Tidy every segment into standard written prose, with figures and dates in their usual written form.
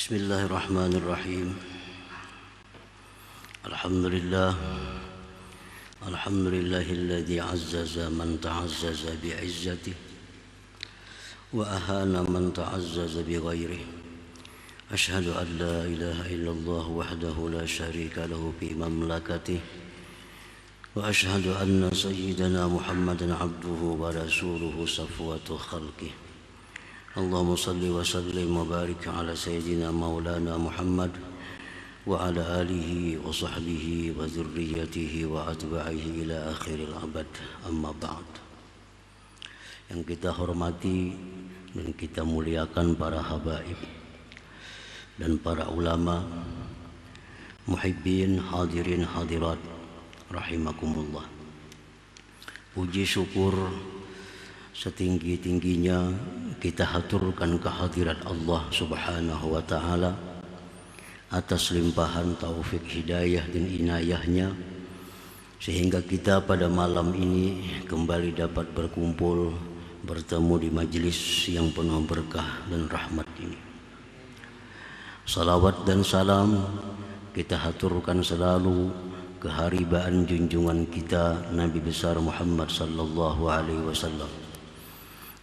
Bismillahirrahmanirrahim. Alhamdulillahilladzi azzaza man ta'azzaza bi'izzatihi wa ahana man ta'azzaza bighairihi. Ashhadu an la ilaha illallah wahdahu la syarika lahu fi mamlakatihi wa ashhadu anna sayyidana Muhammadan abduhu wa rasuluhu safwatu khalqihi. Allahumma salli wa sallim wa barik ala sayyidina maulana Muhammad wa ala alihi wa sahbihi wa dhurriyyatihi wa atba'ihi ila akhiril abad, amma ba'd. Yang kita hormati dan kita muliakan para habaib dan para ulama, muhibbin, hadirin, hadirat rahimakumullah. Puji syukur setinggi-tingginya kita haturkan kehadirat Allah Subhanahu wa ta'ala atas limpahan taufik hidayah dan inayahnya, sehingga kita pada malam ini kembali dapat berkumpul bertemu di majlis yang penuh berkah dan rahmat ini. Salawat dan salam kita haturkan selalu keharibaan junjungan kita Nabi besar Muhammad sallallahu alaihi wasallam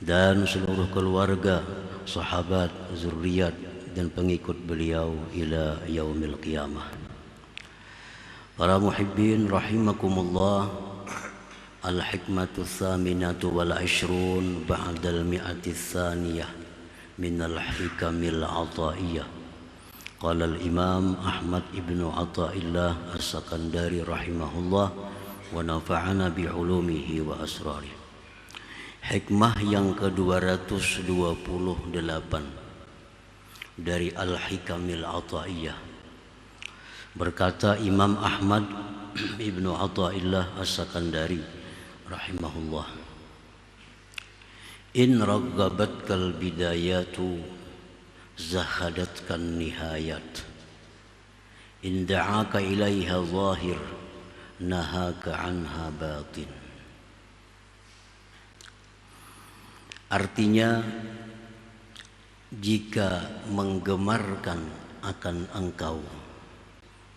dan seluruh keluarga, sahabat, zuriat dan pengikut beliau ila yaumil qiyamah. Para muhibbin rahimakumullah, al-hikmatu tsaminatu wal 'ishrun ba'dal mi'ati tsaniyah minal hikamil 'ataiyah. Qala al-imam Ahmad ibnu Athaillah as-Sakandari rahimahullah wa nafa'ana bi'ulumihi wa asrarihi. Hikmah yang ke-228 dari Al-Hikamil Athaiyah. Berkata Imam Ahmad ibnu Athaillah as-Sakandari rahimahullah, in raggabatkal bidayatu zahadatkan nihayat, in da'aka ilaiha zahir nahaka anha batin. Artinya, jika menggemarkan akan engkau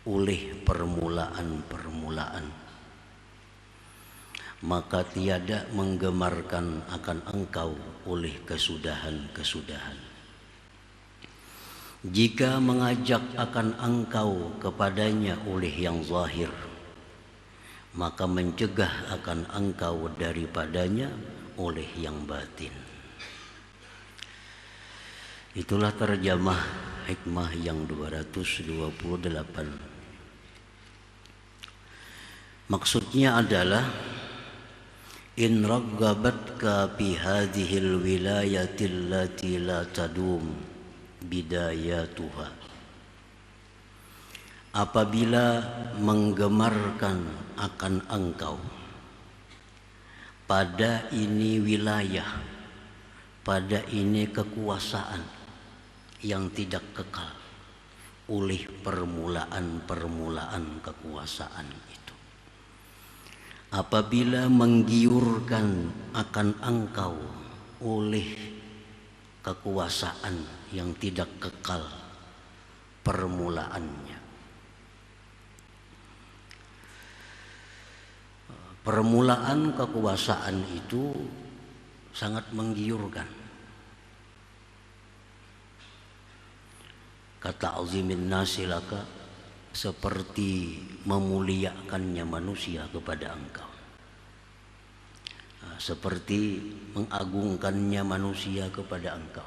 oleh permulaan-permulaan, maka tiada menggemarkan akan engkau oleh kesudahan-kesudahan. Jika mengajak akan engkau kepadanya oleh yang zahir, maka mencegah akan engkau daripadanya oleh yang batin. Itulah terjemah hikmah yang 228. Maksudnya adalah, in raggabatka bi hadhil wilayati allati la tadum bidayatuha. Apabila menggemarkan akan engkau pada ini wilayah, pada ini kekuasaan yang tidak kekal oleh permulaan-permulaan kekuasaan itu. Apabila menggiurkan akan engkau oleh kekuasaan yang tidak kekal permulaannya. Permulaan kekuasaan itu sangat menggiurkan. Kata azimin nasilaka, seperti memuliakannya manusia kepada engkau, seperti mengagungkannya manusia kepada engkau.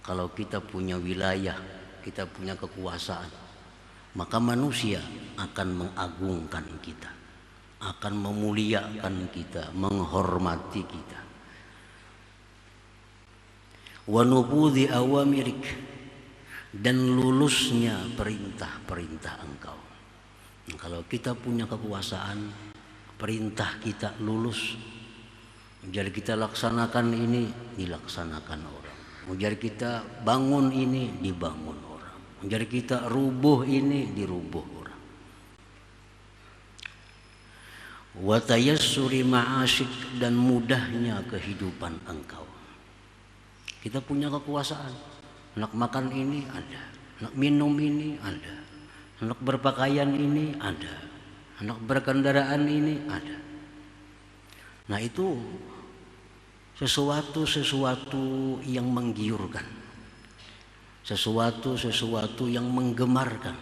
Kalau kita punya wilayah, kita punya kekuasaan, maka manusia akan mengagungkan kita, akan memuliakan kita, menghormati kita. Wa nubudhi awamirik, dan lulusnya perintah-perintah engkau. Kalau kita punya kekuasaan, perintah kita lulus. Jadi kita laksanakan ini, dilaksanakan orang. Jadi kita bangun ini, dibangun orang. Jadi kita rubuh ini, dirubuh orang. Wa tayassuri ma'asyik, dan mudahnya kehidupan engkau. Kita punya kekuasaan. Nak makan ini ada, Anak minum ini ada. Anak berpakaian ini ada. Anak berkendaraan ini ada. Nah itu sesuatu yang menggiurkan. Sesuatu yang menggemarkan.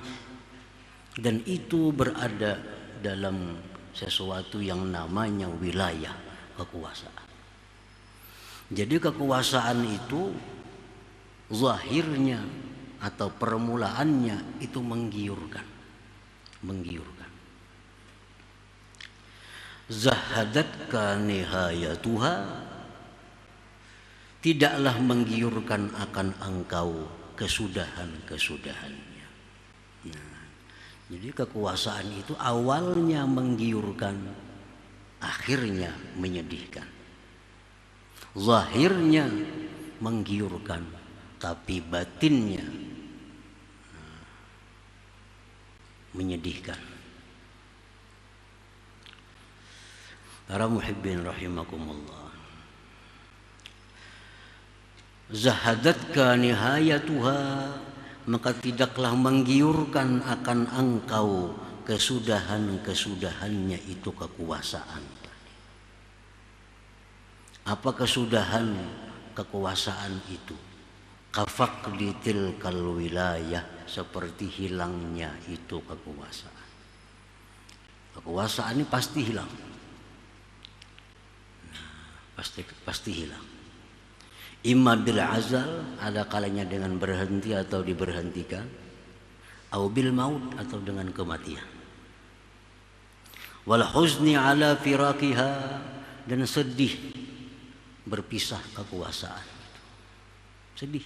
Dan itu berada dalam sesuatu yang namanya wilayah kekuasaan. Jadi kekuasaan itu zahirnya atau permulaannya itu menggiurkan. Zahadatka nihayatuha, tidaklah menggiurkan akan engkau kesudahan-kesudahannya. Nah, jadi kekuasaan itu awalnya menggiurkan, akhirnya menyedihkan. Zahirnya menggiurkan, tapi batinnya menyedihkan. Para muhibbin rahimakumullah. Zahadatka nihayatuha, maka tidaklah menggiurkan akan engkau kesudahan-kesudahannya itu kekuasaan. Apa kesudahan kekuasaan itu? Kafaqdi tilkal wilayah, seperti hilangnya itu kekuasaan. Kekuasaan ini pasti hilang. Pasti hilang. Imma bil azal, ada kalanya dengan berhenti atau diberhentikan, au bil maut, atau dengan kematian. Wal huzni ala firaqiha, dan sedih berpisah kekuasaan. Sedih.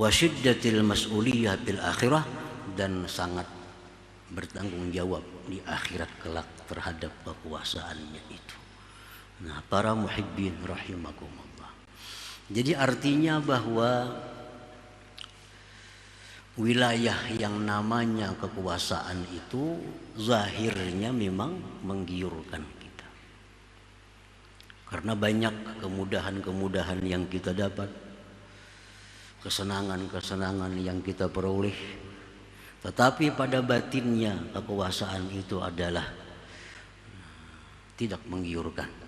Wa syiddatil mas'uliyah bil akhirah, dan sangat bertanggung jawab di akhirat kelak terhadap kekuasaannya itu. Nah, para muhibbin rahimakumullah. Jadi artinya bahwa wilayah yang namanya kekuasaan itu zahirnya memang menggiurkan kita. Karena banyak kemudahan-kemudahan yang kita dapat, kesenangan-kesenangan yang kita peroleh. Tetapi pada batinnya kekuasaan itu adalah tidak menggiurkan.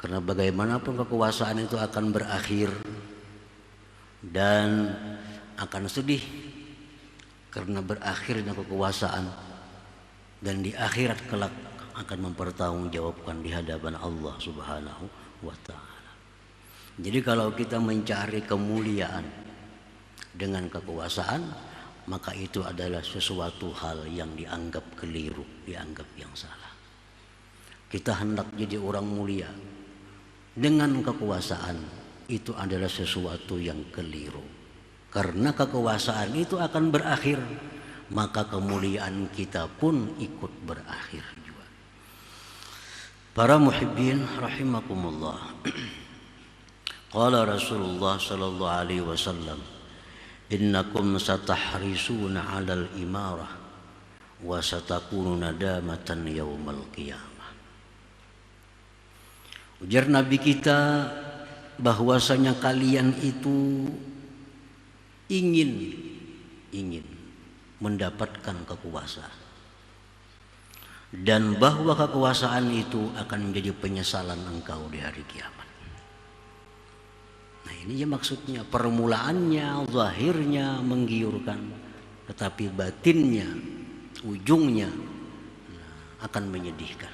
Karena bagaimanapun kekuasaan itu akan berakhir dan akan sedih karena berakhirnya kekuasaan, dan di akhirat kelak akan mempertanggungjawabkan di hadapan Allah Subhanahu wa ta'ala. Jadi kalau kita mencari kemuliaan dengan kekuasaan, maka itu adalah sesuatu hal yang dianggap keliru, dianggap yang salah. Kita hendak jadi orang mulia dengan kekuasaan, itu adalah sesuatu yang keliru. Karena kekuasaan itu akan berakhir, maka kemuliaan kita pun ikut berakhir juga. Para muhibbin rahimakumullah. Qala Rasulullah sallallahu alaihi wasallam, innakum satahrisuna 'alal imarah wa satakunu nadamatan yaumal qiyamah. Ujar Nabi kita bahwasanya kalian itu ingin mendapatkan kekuasaan, dan bahwa kekuasaan itu akan menjadi penyesalan engkau di hari kiamat. Nah ini ya maksudnya, permulaannya zahirnya menggiurkan, tetapi batinnya, ujungnya akan menyedihkan.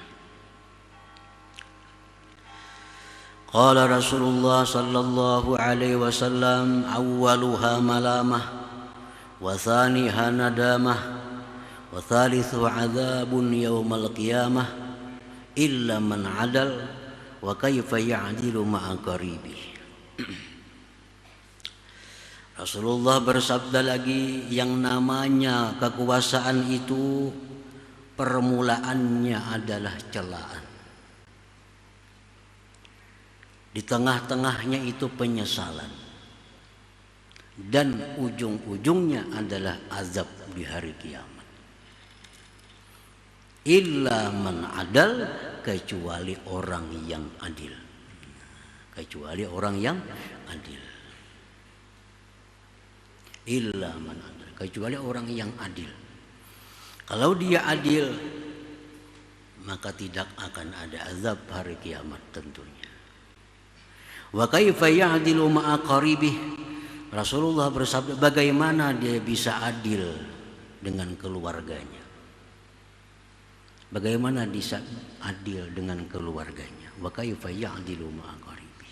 Qala Rasulullah sallallahu alaihi wasallam, awwaluha malamah wa thaniha nadamah wa thalithu adzabun yaumal qiyamah illa man adal wa kaifa ya'dilu ma'a qaribi. Rasulullah bersabda lagi, yang namanya kekuasaan itu permulaannya adalah celaan. Di tengah-tengahnya itu penyesalan, dan ujung-ujungnya adalah azab di hari kiamat. Illa man adal, kecuali orang yang adil. Kecuali orang yang adil. illa man adal, kecuali orang yang adil. Kalau dia adil, maka tidak akan ada azab hari kiamat tentunya. Wa kaifa ya'dilu ma'a qaribih? Rasulullah bersabda, bagaimana dia bisa adil dengan keluarganya? Bagaimana bisa adil dengan keluarganya? Wa kaifa ya'dilu ma'a qaribih?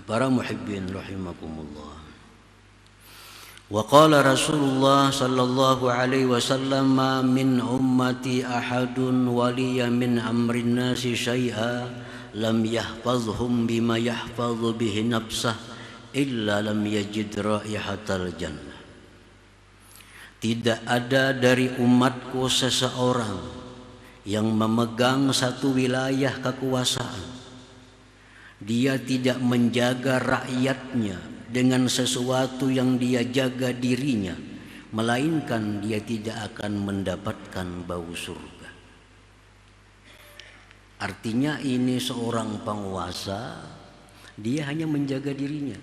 Para muhibbin rahimakumullah. Wa qala Rasulullah sallallahu alaihi wasallam, ma min ummati ahadun waliya min amrin nasi syai'a lam yahfazhum bima yahfazu bihi nafsah illa lam yajid raihatal jannah. Tidak ada dari umatku seseorang yang memegang satu wilayah kekuasaan, dia tidak menjaga rakyatnya dengan sesuatu yang dia jaga dirinya, melainkan dia tidak akan mendapatkan bau surga. Artinya ini seorang penguasa, dia hanya menjaga dirinya,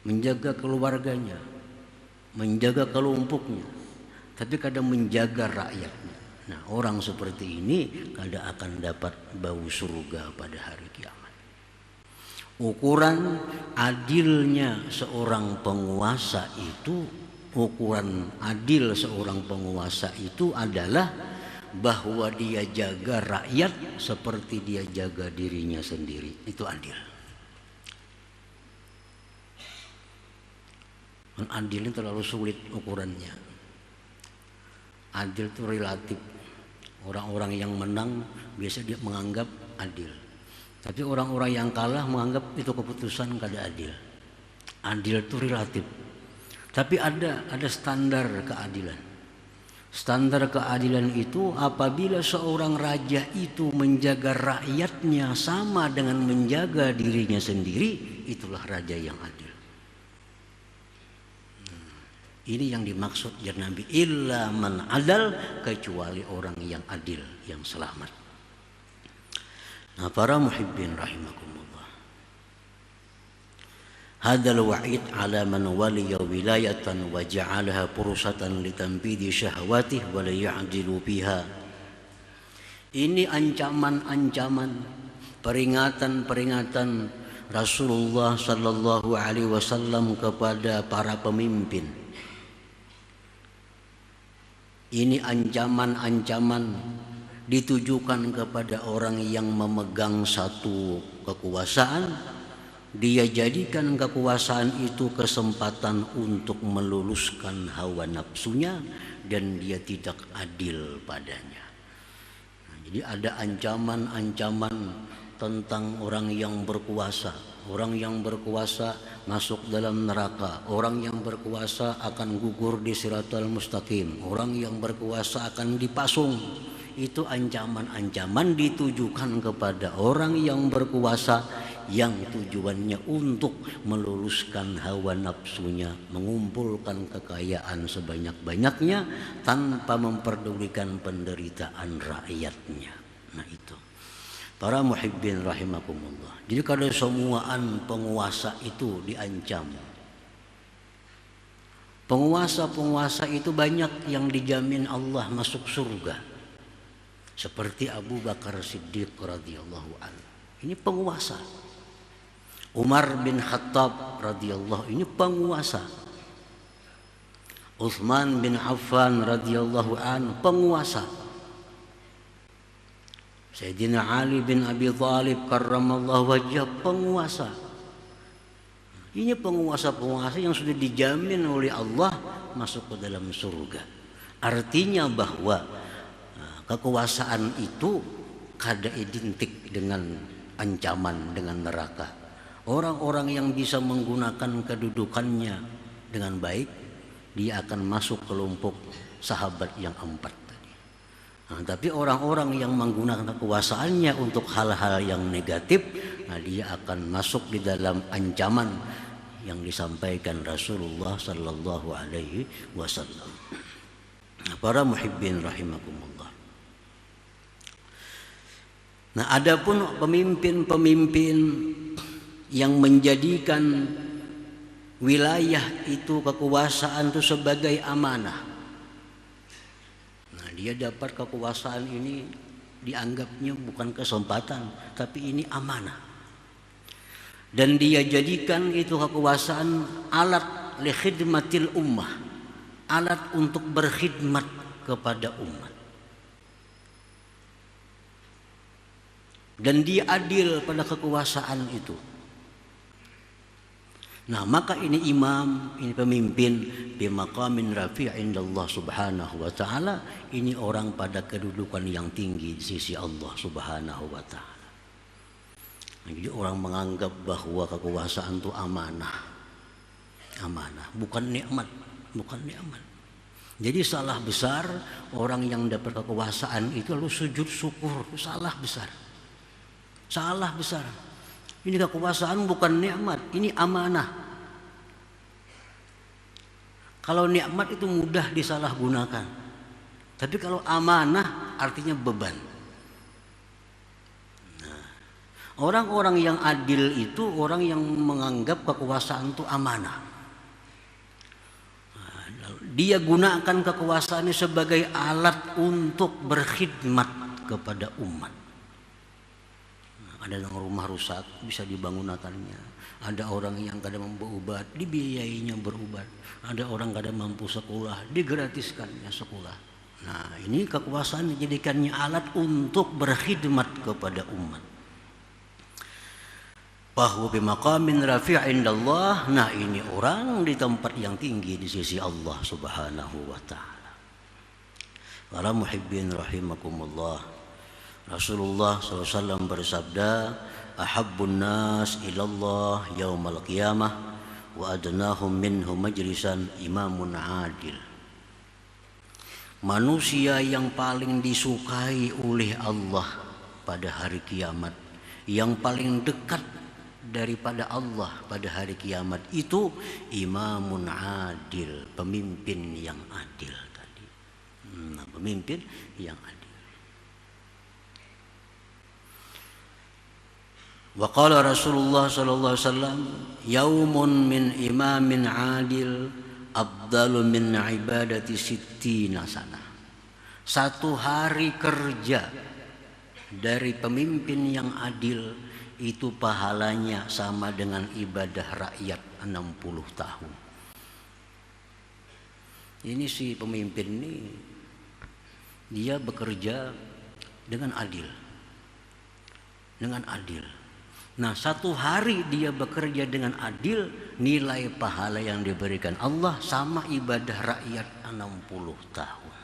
menjaga keluarganya, menjaga kelompoknya, tapi kadang menjaga rakyatnya. Nah, orang seperti ini kadang akan dapat bau surga pada hari kiamat. Ukuran adilnya seorang penguasa itu, ukuran adil seorang penguasa itu adalah bahwa dia jaga rakyat seperti dia jaga dirinya sendiri. Itu adil. Adil ini terlalu sulit ukurannya. Adil itu relatif. Orang-orang yang menang biasa dia menganggap adil. Tapi orang-orang yang kalah menganggap itu keputusan kada adil. Adil itu relatif. Tapi ada standar keadilan. Standar keadilan itu apabila seorang raja itu menjaga rakyatnya sama dengan menjaga dirinya sendiri, itulah raja yang adil. Ini yang dimaksud ya Nabi, illa man adal, kecuali orang yang adil, yang selamat. Nah, para muhibbin rahimakumullah, hadal wa'id ala man waliya wilayatan wa ja'alaha fursatan litanfidhi syahwatih wa la ya'dilu biha. Ini ancaman-ancaman, peringatan-peringatan Rasulullah sallallahu alaihi wasallam kepada para pemimpin. Ini ancaman-ancaman ditujukan kepada orang yang memegang satu kekuasaan, dia jadikan kekuasaan itu kesempatan untuk meluluskan hawa nafsunya dan dia tidak adil padanya. Nah, jadi ada ancaman-ancaman tentang orang yang berkuasa. Orang yang berkuasa masuk dalam neraka. Orang yang berkuasa akan gugur di Siratal Mustaqim. Orang yang berkuasa akan dipasung. Itu ancaman-ancaman ditujukan kepada orang yang berkuasa yang tujuannya untuk meluluskan hawa nafsunya, mengumpulkan kekayaan sebanyak-banyaknya tanpa memperdulikan penderitaan rakyatnya. Nah itu. Para muhibbin rahimakumullah. Jadi kalau semuaan penguasa itu diancam. Penguasa-penguasa itu banyak yang dijamin Allah masuk surga. Seperti Abu Bakar Siddiq radhiyallahu anhu. Ini penguasa. Umar bin Khattab radhiyallahu, ini penguasa. Utsman bin Affan radhiyallahu anhu, penguasa. Sayyidina Ali bin Abi Thalib karramallahu wajhah, penguasa. Ini penguasa-penguasa yang sudah dijamin oleh Allah masuk ke dalam surga. Artinya bahwa kekuasaan itu kada identik dengan ancaman, dengan neraka. Orang-orang yang bisa menggunakan kedudukannya dengan baik, dia akan masuk kelompok sahabat yang 4 tadi. Nah, tapi orang-orang yang menggunakan kekuasaannya untuk hal-hal yang negatif, nah, dia akan masuk di dalam ancaman yang disampaikan Rasulullah sallallahu alaihi wasallam. Nah, para muhibbin rahimakumullah. Nah, adapun pemimpin-pemimpin yang menjadikan wilayah itu, kekuasaan itu sebagai amanah. Nah, dia dapat kekuasaan ini dianggapnya bukan kesempatan, tapi ini amanah. Dan dia jadikan itu kekuasaan alat li khidmatil ummah, alat untuk berkhidmat kepada umat. Dan dia adil pada kekuasaan itu. Nah, maka ini imam, ini pemimpin bimaqamin rafi' indallah subhanahu wa ta'ala. Ini orang pada kedudukan yang tinggi di sisi Allah subhanahu wa ta'ala. Jadi orang menganggap bahwa kekuasaan itu amanah. Amanah, bukan nikmat, bukan nikmat. Jadi salah besar orang yang dapat kekuasaan itu lalu sujud syukur. Salah besar. Salah besar. Ini kekuasaan bukan nikmat, ini amanah. Kalau nikmat itu mudah disalahgunakan. Tapi kalau amanah artinya beban. Nah, orang-orang yang adil itu orang yang menganggap kekuasaan itu amanah. Nah, dia gunakan kekuasaannya sebagai alat untuk berkhidmat kepada umat. Ada yang rumah rusak bisa dibangunakannya. Ada orang yang kadang mampu obat, dibiayainya berobat. Ada orang kadang mampu sekolah, digratiskannya sekolah. Nah, ini kekuasaan dijadikannya alat untuk berkhidmat kepada umat. Bahwa bimaqamin rafi' indallah. Nah, ini orang di tempat yang tinggi di sisi Allah subhanahu wa ta'ala. Para muhibbin rahimakumullah. Rasulullah SAW bersabda, ahabbun nas ilallah yaumal qiyamah wa adnahum minhu majlisan imamun adil. Manusia yang paling disukai oleh Allah pada hari kiamat, yang paling dekat daripada Allah pada hari kiamat itu imamun adil, pemimpin yang adil tadi. Pemimpin yang adil. Wa qala Rasulullah sallallahu alaihi wasallam, yaumun min imamin adil afdalu min ibadati sittina sana. Satu hari kerja dari pemimpin yang adil itu pahalanya sama dengan ibadah rakyat 60 tahun. Ini si pemimpin ini dia bekerja dengan adil. Dengan adil. Nah, satu hari dia bekerja dengan adil, nilai pahala yang diberikan Allah sama ibadah rakyat 60 tahun.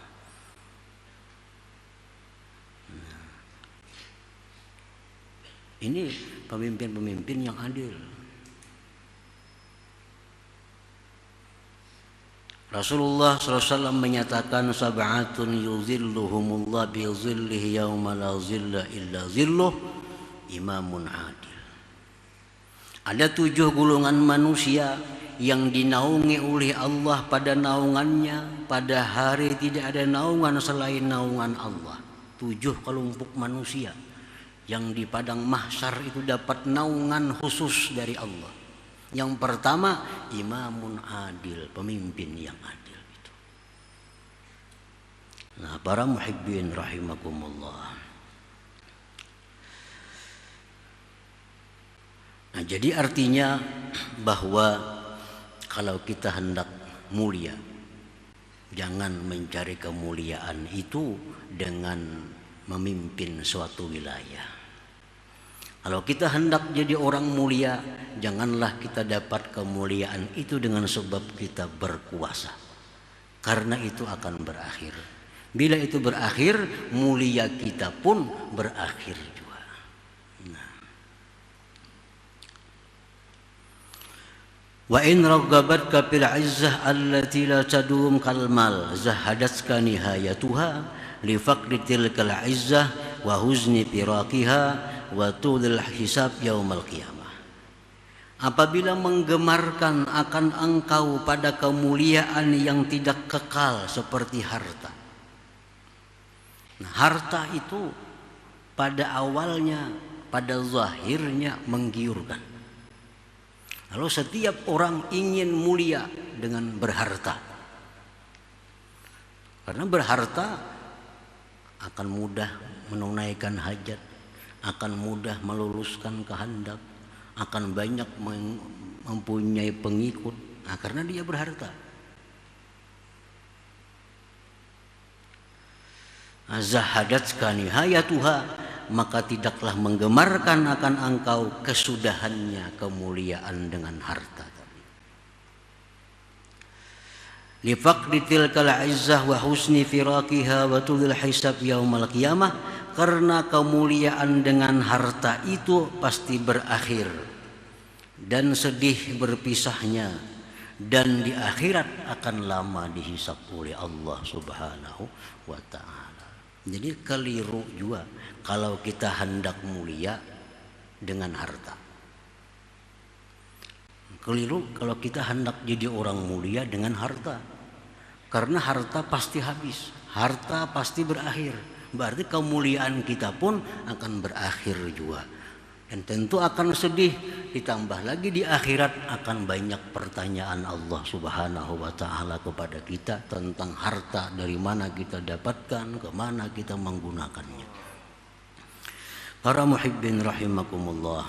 Nah, ini pemimpin-pemimpin yang adil. Rasulullah SAW menyatakan sab'atun yuzilluhumullah bi zillihi yauma la zilla illa zilluh, imamun adil. Ada 7 golongan manusia yang dinaungi oleh Allah pada naungannya, pada hari tidak ada naungan selain naungan Allah. 7 kelompok manusia yang di padang mahsyar itu dapat naungan khusus dari Allah. Yang pertama, imamun adil, pemimpin yang adil itu. Nah, para muhibbin rahimakumullah. Nah, jadi artinya bahwa kalau kita hendak mulia, jangan mencari kemuliaan itu dengan memimpin suatu wilayah. Kalau kita hendak jadi orang mulia, janganlah kita dapat kemuliaan itu dengan sebab kita berkuasa. Karena itu akan berakhir. Bila itu berakhir, mulia kita pun berakhir juga. Wa in raggabatka fil izzah allati la tadum kal mal zahadatka nihayatuha li faqri tilkal izzah wa huzni firaqiha wa tudil hisab yaumal qiyamah. Apabila menggemarkan akan engkau pada kemuliaan yang tidak kekal seperti harta. Nah, harta itu pada awalnya, pada zahirnya menggiurkan. Lalu setiap orang ingin mulia dengan berharta. Karena berharta akan mudah menunaikan hajat, akan mudah meluluskan kehendak, akan banyak mempunyai pengikut. Nah, karena dia berharta. Zahadatka nihayatuha, maka tidaklah menggemarkan akan engkau kesudahannya kemuliaan dengan harta. Lifaqdi tilkal izzah wa husni firaqiha wa tulil hisab yaumal qiyamah, karena kemuliaan dengan harta itu pasti berakhir dan sedih berpisahnya, dan di akhirat akan lama dihisab oleh Allah Subhanahu wa ta'ala. Jadi keliru juga kalau kita hendak mulia dengan harta. Keliru kalau kita hendak jadi orang mulia dengan harta. Karena harta pasti habis, harta pasti berakhir. Berarti kemuliaan kita pun akan berakhir juga. Dan tentu akan sedih, ditambah lagi di akhirat akan banyak pertanyaan Allah Subhanahu wa ta'ala kepada kita tentang harta, dari mana kita dapatkan, kemana kita menggunakannya. Para muhibbin rahimakumullah,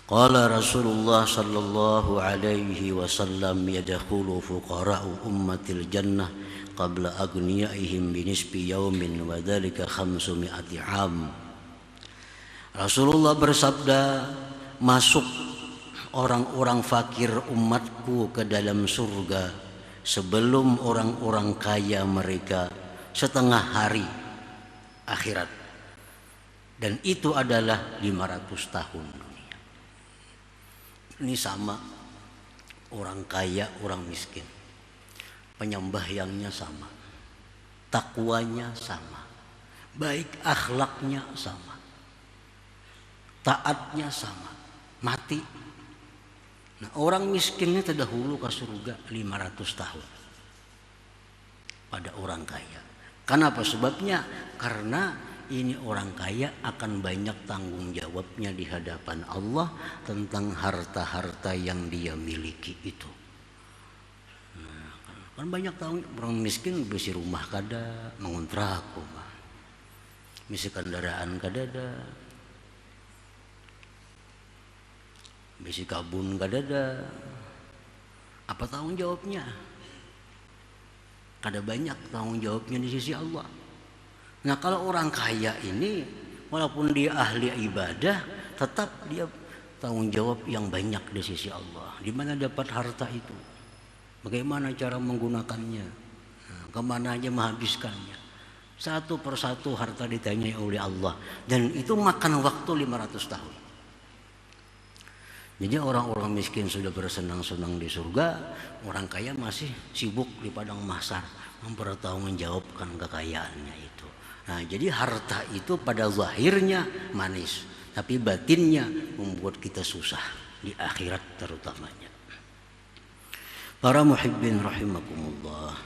qala Rasulullah sallallahu alaihi wasallam, yadkhulu fuqara'u ummatil jannah qabla agniyaihim binisbi yaumin wa dhalika 500 'am. Rasulullah bersabda, masuk orang-orang fakir umatku ke dalam surga sebelum orang-orang kaya mereka setengah hari akhirat. Dan itu adalah 500 tahun dunia. Ini sama, orang kaya, orang miskin, penyembahyangnya sama, takwanya sama, baik akhlaknya sama, taatnya sama, mati. Nah, orang miskinnya terdahulu ke surga 500 tahun pada orang kaya. Kenapa sebabnya? Karena ini orang kaya akan banyak tanggung jawabnya di hadapan Allah tentang harta-harta yang dia miliki itu. Nah, kan banyak tahu orang miskin besi rumah kada, mengontrak rumah, misi kendaraan kadada, besi kabun kadada. Apa tanggung jawabnya? Kada banyak tanggung jawabnya di sisi Allah. Nah, kalau orang kaya ini walaupun dia ahli ibadah, tetap dia tanggung jawab yang banyak di sisi Allah. Di mana dapat harta itu? Bagaimana cara menggunakannya? Nah, kemana aja menghabiskannya? Satu persatu harta ditanyai oleh Allah, dan itu makan waktu 500 tahun. Jadi orang-orang miskin sudah bersenang-senang di surga, orang kaya masih sibuk di padang mahsyar mempertanggungjawabkan kekayaannya itu. Nah, jadi harta itu pada zahirnya manis, tapi batinnya membuat kita susah di akhirat terutamanya. Para muhibbin rahimakumullah,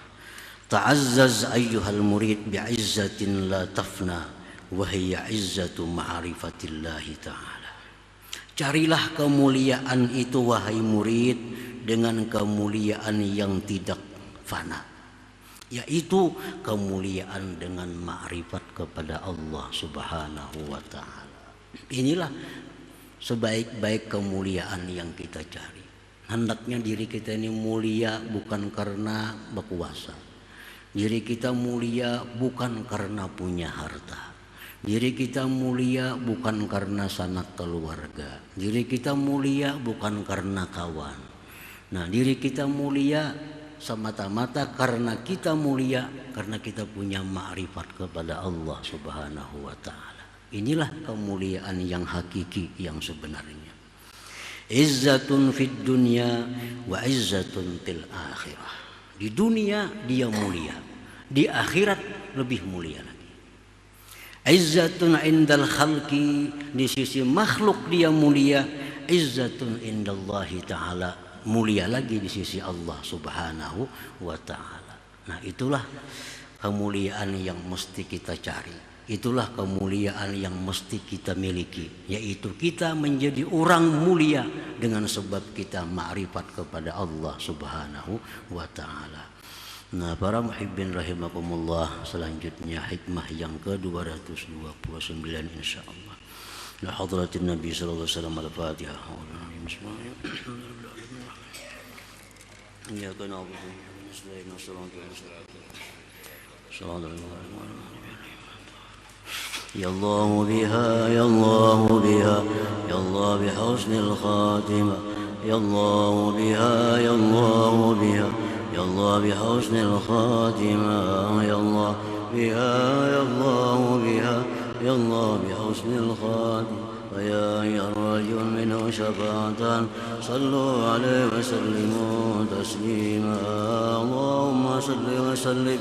ta'azzaz ayyuhal murid bi'izzatin la tafna wa hiya izzatu ma'rifatillahi ta'ala. Carilah kemuliaan itu wahai murid dengan kemuliaan yang tidak fana, yaitu kemuliaan dengan ma'rifat kepada Allah Subhanahu wa ta'ala. Inilah sebaik-baik kemuliaan yang kita cari. Hendaknya diri kita ini mulia bukan karena berkuasa. Diri kita mulia bukan karena punya harta. Diri kita mulia bukan karena sanak keluarga. Diri kita mulia bukan karena kawan. Nah, diri kita mulia semata-mata karena kita mulia, karena kita punya ma'rifat kepada Allah Subhanahu wa ta'ala. Inilah kemuliaan yang hakiki, yang sebenarnya. Izzatun fid dunya wa izzatun til akhirah. Di dunia dia mulia, di akhirat lebih mulia lagi. Izzatun indal khalqi, di sisi makhluk dia mulia. Izzatun indallahi ta'ala, mulia lagi di sisi Allah Subhanahu wa ta'ala. Nah, itulah kemuliaan yang mesti kita cari. Itulah kemuliaan yang mesti kita miliki, yaitu kita menjadi orang mulia dengan sebab kita ma'rifat kepada Allah Subhanahu wa ta'ala. Nah, para muhibbin rahimakumullah, selanjutnya hikmah yang ke-229 insyaallah. La hadratin Nabi sallallahu alaihi wasallam al-Fatihah. Ya kana Abu Sulaiman يا الله بها يا الله بها يا الله بحسن الخاتمة يا الله بها يا الله بها يا الله بحسن الخاتمة يا الله بها يا الله بها يا الله بحسن الخاتمة ويا الرجل منه شفاعة صلوا عليه وسلموا تسليما اللهم صل وسلم